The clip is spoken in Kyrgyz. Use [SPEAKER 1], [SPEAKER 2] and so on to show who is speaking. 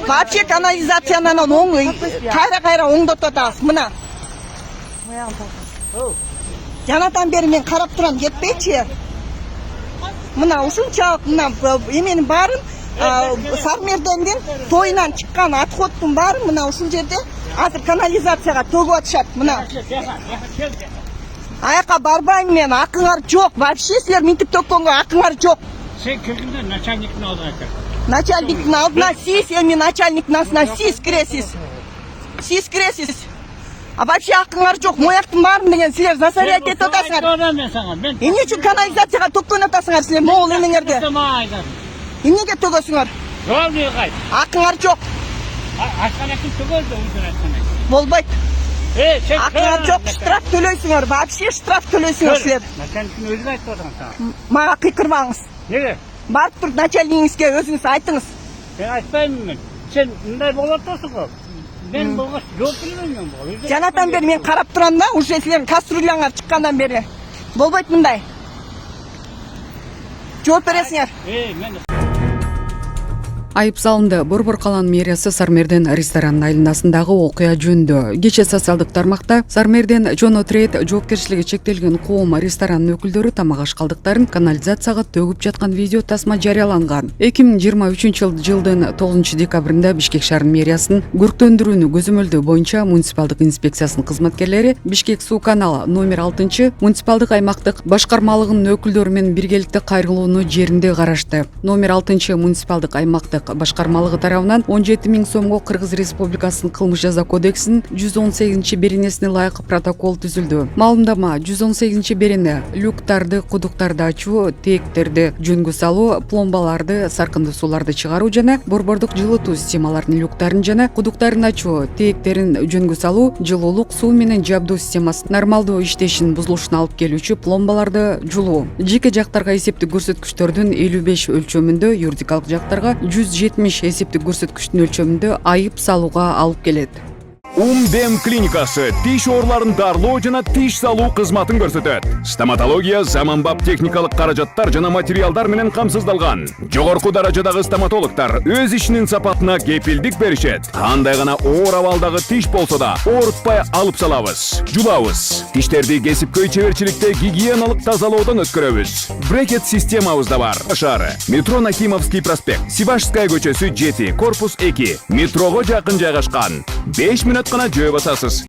[SPEAKER 1] Вообще канализацияны кайра оңдотуп атабыз. Мына. Жанатан бери мен карап турам, кетпейчи. Мына ушунчалык мына эменин баарын Сармердендин тойунан чыккан отходтун баарын мына ушул жерде азыр канализацияга төгүп атышат. Мына. Аяка барбайм мен, акыңар жок. Вообще силер минтип төккөнгө акыңар жок.
[SPEAKER 2] Sen kökünden начальниктің алдына кір.
[SPEAKER 1] Начальниктің алдына сиз, эми начальниктің астына сиз киресиз. Сиз киресиз. А вообще акыңар жок. Мояктын баарын деген силер засорять этип атасыңар. Эмне үчүн канализацияга төккөн атасыңар силер могул эмеңерди? Эмнеге төгөсүңөр? Акыңар жок.
[SPEAKER 2] Ашканакын төгөлдү өзүн айткандай.
[SPEAKER 1] Болбойт. Акыңар жок, штраф төлөйсүңөр. Вообще штраф төлөйсүңөр силер.
[SPEAKER 2] Начальниктің өзүн айтып атам сага.
[SPEAKER 1] Мага кыйкырбаңыз.
[SPEAKER 2] Неге?
[SPEAKER 1] Барып туруп начальнигиңизге өзүңүз айтыңыз.
[SPEAKER 2] Sen айтпаймын мен. Sen мындай болуп атасың го. Мен болгоч жооп бербейм мен.
[SPEAKER 1] Жанатан бери мен карап турам да, уже силердин кастрюляңар чыккандан бери. Болбойт мындай. Жооп бересиңер.
[SPEAKER 2] Мен
[SPEAKER 3] Айып салынды. Борбор калан мэриясы Сармерден ресторанын айланасындагы окуя жөнүндө. Кечээ социалдык тармакта Сармерден Жоно Трейд жоопкерчилиги чектелген коом ресторанынын өкүлдөрү тамак аш калдыктарын канализацияга төгүп жаткан видео тасма жарыяланган. 2023 жылдын 9 декабрында Бишкек шаарынын мэриясынын көрктөндүрүүнү көзөмөлдөө боюнча муниципалдык инспекциясынын кызматкерлери Бишкек суу каналы номер 6 муниципалдык аймактык башкармалыгынын өкүлдөрү менен биргеликте кайрылууну жеринде карашты. Номер 6 муниципалдык аймактык башкармалыгы тарабынан 17 000 сомго Кыргыз Республикасынын кылмыш жаза кодексинин 118 беренесине ылайык протокол түзүлдү. Маалымдама 118 берене люктарды, кудуктарды ачуу, тээктерди жөнгө салуу, пломбаларды, саркынды сууларды чыгаруу жана борбордук жылытуу системаларынын люктарын жана кудуктарын ачуу, тээктерин жөнгө салуу, жылуулук суу менен жабдуу системасы нормалдуу иштешинин бузулушуна алып келүүчү пломбаларды жулуу. Жеке жактарга эсептик көрсөткүчтөрдүн 55 өлчөмүндө, юридикалык жактарга 170 эсептик көрсөткүчтүн өлчөмүндө айып салууга алып келет.
[SPEAKER 4] Умдем клиникасы тиш ооруларын дарылоо жана тиш салуу кызматын көрсөтөт. Стоматология заманбап техникалык каражаттар жана материалдар менен камсыздалган. Жогорку даражадагы стоматологдор өз ишинин сапатына кепилдик беришет. Кандай гана оор абалдагы тиш болсо да оорутпай алып салабыз, жулабыз. Тиштерди кесипкөй чеберчиликте гигиеналык тазалоодон өткөрөбүз. Брекет системабыз да бар. Шаары, метро Накимовский проспект, Сивашская көчөсү 7, корпус 2, метрого жакын жайгашкан. 5 мүнөт гана жөө басасыз.